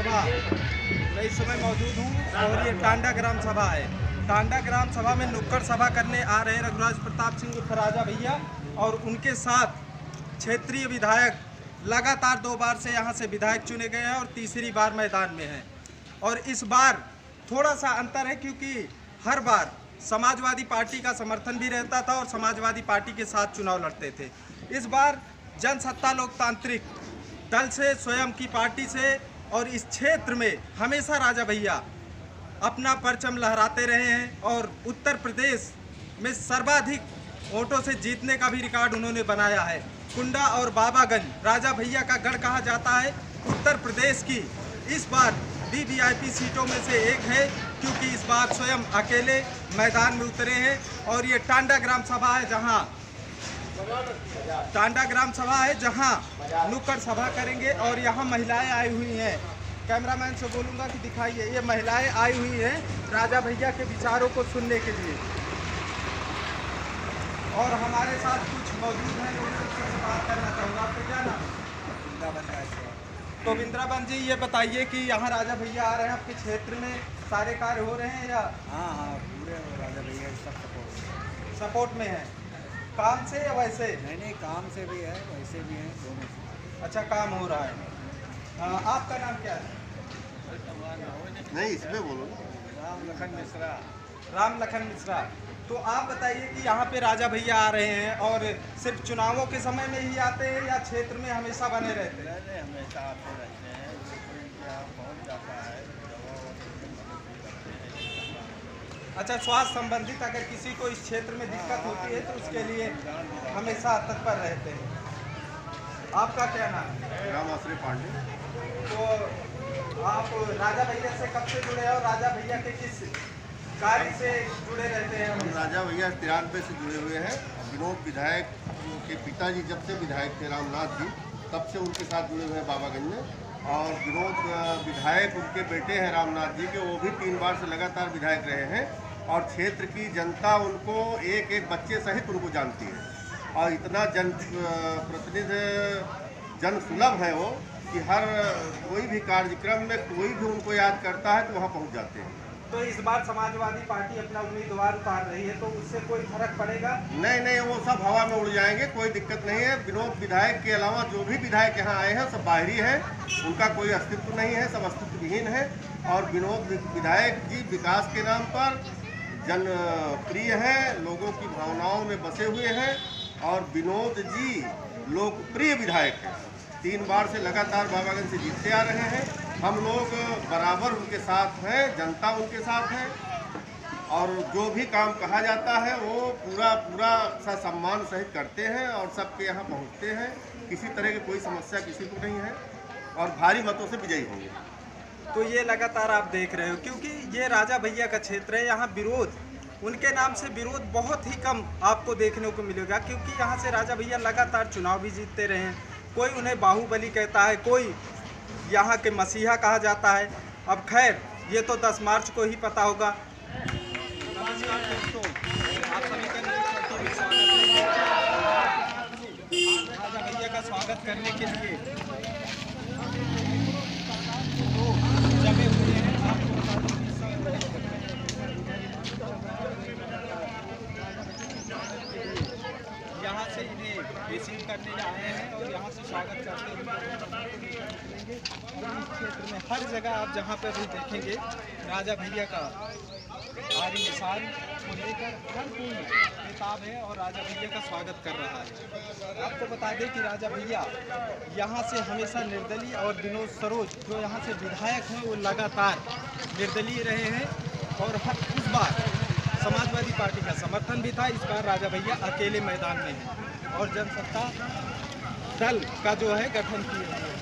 सभा, मैं इस समय मौजूद हूँ और ये टांडा ग्राम सभा है। टांडा ग्राम सभा में नुक्कड़ सभा करने आ रहे रघुराज प्रताप सिंह उर्फ राजा भैया और उनके साथ क्षेत्रीय विधायक लगातार 2 बार से यहाँ से विधायक चुने गए हैं और तीसरी बार मैदान में हैं। और इस बार थोड़ा सा अंतर है क्योंकि हर बार समाजवादी पार्टी का समर्थन भी रहता था और समाजवादी पार्टी के साथ चुनाव लड़ते थे। इस बार जनसत्ता लोकतांत्रिक दल से, स्वयं की पार्टी से और इस क्षेत्र में हमेशा राजा भैया अपना परचम लहराते रहे हैं और उत्तर प्रदेश में सर्वाधिक वोटों से जीतने का भी रिकॉर्ड उन्होंने बनाया है। कुंडा और बाबागंज राजा भैया का गढ़ कहा जाता है। उत्तर प्रदेश की इस बार वीवीआईपी सीटों में से एक है क्योंकि इस बार स्वयं अकेले मैदान में उतरे हैं और ये टांडा ग्राम सभा है जहां नुक्कड़ सभा करेंगे और यहाँ महिलाएं आई हुई हैं। कैमरामैन से बोलूँगा कि दिखाइए, ये महिलाएं आई हुई हैं राजा भैया के विचारों को सुनने के लिए और हमारे साथ कुछ मौजूद हैं लोग से बात करना चाहूँगा। आपको क्या नाम? तो बिंद्रावन जी, ये बताइए कि यहाँ राजा भैया आ रहे हैं, आपके क्षेत्र में सारे कार्य हो रहे हैं या? हाँ, पूरे राजा भैया सब सपोर्ट में है। काम से या वैसे? नहीं, काम से भी है, वैसे भी है, दोनों से। अच्छा, काम हो रहा है। आपका नाम क्या है? नहीं, इसमें बोलो। राम लखन मिश्रा। राम लखन मिश्रा। तो आप बताइए कि यहाँ पे राजा भैया आ रहे हैं और सिर्फ चुनावों के समय में ही आते हैं या क्षेत्र में हमेशा बने रहते हैं? नहीं, हमेशा आते रहते हैं, यहाँ पहुँच जाता है। अच्छा, स्वास्थ्य संबंधित अगर किसी को इस क्षेत्र में दिक्कत होती है तो उसके लिए हमेशा तत्पर रहते हैं। आपका क्या नाम है? राम आश्रय पांडे। तो आप राजा भैया से कब से जुड़े हैं और राजा भैया के किस कार्य से जुड़े रहते हैं? हम राजा भैया 93 से जुड़े हुए हैं। विनोद विधायक के पिताजी जब से विधायक थे, रामनाथ जी, तब से उनके साथ जुड़े हुए हैं बाबागंज में। और विनोद विधायक उनके बेटे हैं रामनाथ जी के, वो भी 3 बार से लगातार विधायक रहे हैं और क्षेत्र की जनता उनको एक एक बच्चे सहित उनको जानती है और इतना प्रतिनिधि जन सुलभ है वो कि हर कोई भी कार्यक्रम में कोई भी उनको याद करता है तो वहाँ पहुँच जाते हैं। तो इस बार समाजवादी पार्टी अपना उम्मीदवार उतार रही है तो उससे कोई फर्क पड़ेगा? नहीं, वो सब हवा में उड़ जाएंगे, कोई दिक्कत नहीं है। विनोद विधायक के अलावा जो भी विधायक यहाँ आए हैं सब बाहरी हैं, उनका कोई अस्तित्व नहीं है, सब अस्तित्व विहीन है। और विनोद विधायक जी विकास के नाम पर जनप्रिय हैं, लोगों की भावनाओं में बसे हुए हैं और विनोद जी लोकप्रिय विधायक हैं। 3 बार से लगातार बाबागंज से जीतते आ रहे हैं। हम लोग बराबर उनके साथ हैं, जनता उनके साथ है और जो भी काम कहा जाता है वो पूरा सा सम्मान सहित करते हैं और सबके यहाँ पहुँचते हैं। किसी तरह की कोई समस्या किसी को नहीं है और भारी मतों से विजयी होंगे। तो ये लगातार आप देख रहे हो क्योंकि ये राजा भैया का क्षेत्र है, यहाँ विरोध, उनके नाम से विरोध बहुत ही कम आपको देखने को मिलेगा क्योंकि यहाँ से राजा भैया लगातार चुनाव भी जीतते रहे हैं। कोई उन्हें बाहुबली कहता है, कोई यहाँ के मसीहा कहा जाता है। अब खैर ये तो 10 मार्च को ही पता होगा। नमस्कार दोस्तों, आप सभी का राजा भैया का स्वागत करने के लिए तो जमे हुए हैं। आपको बता दूं यहाँ से इन्हें रिसीव करने आए हैं और यहाँ से स्वागत करते हुए इस क्षेत्र में हर जगह आप जहाँ पर भी देखेंगे राजा भैया का भारी निशान को लेकर हर कोई किताब है और राजा भैया का स्वागत कर रहा है। आपको बता दें कि राजा भैया यहाँ से हमेशा निर्दलीय और विनोद सरोज जो यहाँ से विधायक हैं वो लगातार निर्दलीय रहे हैं और इस बार समाजवादी पार्टी का समर्थन भी था। इस बार राजा भैया अकेले मैदान में हैं और जनसत्ता दल का जो है गठन किए हुए हैं।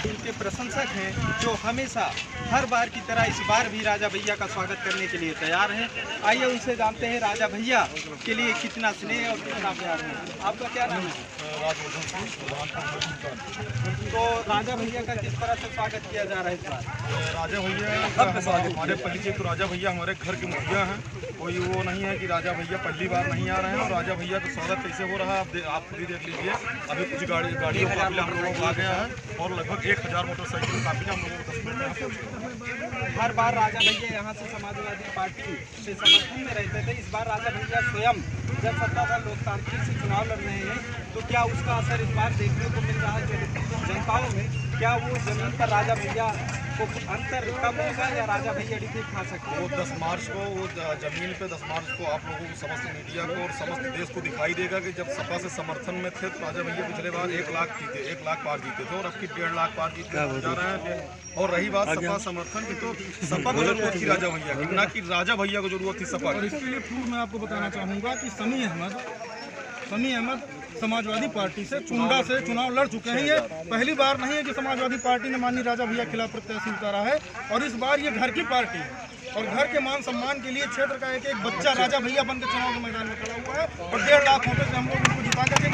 उनके प्रशंसक हैं जो हमेशा हर बार की तरह इस बार भी राजा भैया का स्वागत करने के लिए तैयार हैं। आइए उनसे जानते हैं राजा भैया के लिए कितना स्नेह और कितना प्यार है। आपका क्या नाम है? तो राजा भैया का किस तरह से स्वागत किया जा रहा है इस बार? राजा भैया हमारे परिचय तो राजा भैया हमारे घर के मुखिया हैं। कोई वो नहीं है कि राजा भैया पहली बार नहीं आ रहे हैं। और राजा भैया का स्वागत कैसे हो रहा है आप खुद ही देख लीजिए। अभी कुछ गाड़ियों का हम लोगों को आ गया है और लगभग 1000 मोटरसाइकिल काफ़ी हम लोगों को 10 मिनट में। हर बार राजा भैया यहाँ से समाजवादी पार्टी से समर्थन में रहते थे। इस बार राजा भैया स्वयं जब सत्ताधार लोकतांत्रिक से चुनाव लड़ रहे हैं, तो क्या उसका असर इस बार देखने को मिल रहा है जनताओं में? क्या वो जमीन पर राजा भैया को अंतर कम होगा या राजा भैया ठीक खा सकते हैं? वो 10 मार्च को वो जमीन पे 10 मार्च को आप लोगों को, समस्त मीडिया को और समस्त देश को दिखाई देगा कि जब सपा से समर्थन में थे तो राजा भैया पिछले बार 1 लाख जीते, 1 लाख पार जीते थे, और अब की 1.5 लाख पार जीते जा रहे हैं। और रही बात सपा समर्थन की, तो सपा को जरूरत थी राजा भैया की, ना कि राजा भैया को जरूरत थी सपा और की। इसके लिए प्रूफ मैं आपको बताना चाहूँगा कि समी अहमद समाजवादी पार्टी से चुंडा से चुनाव लड़ चुके हैं। ये पहली बार नहीं है कि समाजवादी पार्टी ने माननीय राजा भैया के खिलाफ प्रत्याशी उतारा है, और इस बार ये घर की पार्टी है और घर के मान सम्मान के लिए क्षेत्र का एक एक बच्चा राजा भैया बन के चुनाव के मैदान में खड़ा हुआ है, और 1.5 लाख वोटों से हम लोग उनको जिता करके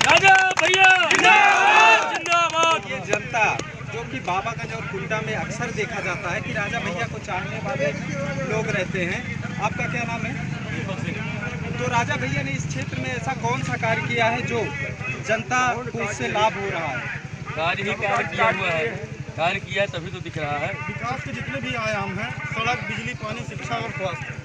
राजा भैया जिंदाबाद। ये जनता जो कि बाबागंज और कुंडा में अक्सर देखा जाता है कि राजा भैया को चाहने वाले लोग रहते हैं। आपका क्या नाम है? तो राजा भैया ने इस क्षेत्र में ऐसा कौन सा कार्य किया है जो जनता को इससे लाभ हो रहा है? कार्य ही कार्य किया हुआ है, कार्य किया है तभी तो दिख रहा है। विकास के जितने भी आयाम हैं, सड़क, बिजली, पानी, शिक्षा और स्वास्थ्य,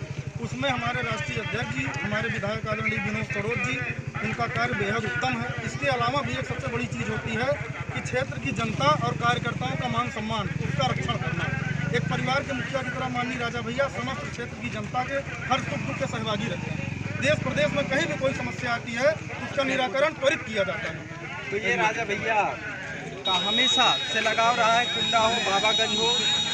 उसमें हमारे राष्ट्रीय अध्यक्ष जी, हमारे विधायक आदरणीय विनोद सरोज जी, इनका कार्य बेहद उत्तम है। इसके अलावा भी एक सबसे बड़ी चीज़ होती है कि क्षेत्र की जनता और कार्यकर्ताओं का मान सम्मान, उसका रक्षण करना। एक परिवार के मुखिया की तरह माननीय राजा भैया समस्त क्षेत्र की जनता के हर सुख दुख के सहभागी रहते हैं। देश प्रदेश में कहीं भी कोई समस्या आती है उसका निराकरण त्वरित किया जाता है। तो ये राजा भैया का हमेशा से लगाव रहा है, कुंडा हो, बाबागंज हो,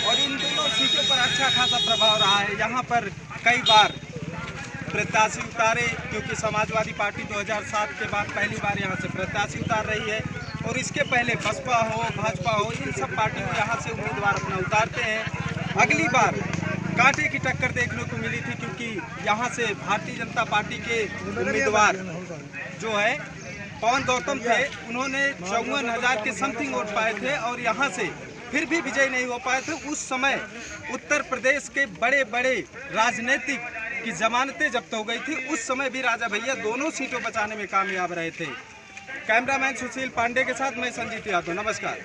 और इन दोनों सीटों पर अच्छा खासा प्रभाव रहा है। यहाँ पर कई बार प्रत्याशी उतारे, क्योंकि समाजवादी पार्टी 2007 के बाद पहली बार यहाँ से प्रत्याशी उतार रही है, और इसके पहले बसपा हो, भाजपा हो, इन सब पार्टियों यहाँ से उम्मीदवार अपना उतारते हैं। अगली बार कांटे की टक्कर देखने को मिली थी, क्योंकि यहाँ से भारतीय जनता पार्टी के उम्मीदवार जो है पवन गौतम थे, उन्होंने 54,000 के समथिंग वोट पाए थे, और यहाँ से फिर भी विजय नहीं हो पाए थे। उस समय उत्तर प्रदेश के बड़े बड़े राजनीतिक की जमानतें जब्त हो गई थी। उस समय भी राजा भैया दोनों सीटों बचाने में कामयाब रहे थे। कैमरामैन सुशील पांडे के साथ मैं संजीत यादव, नमस्कार।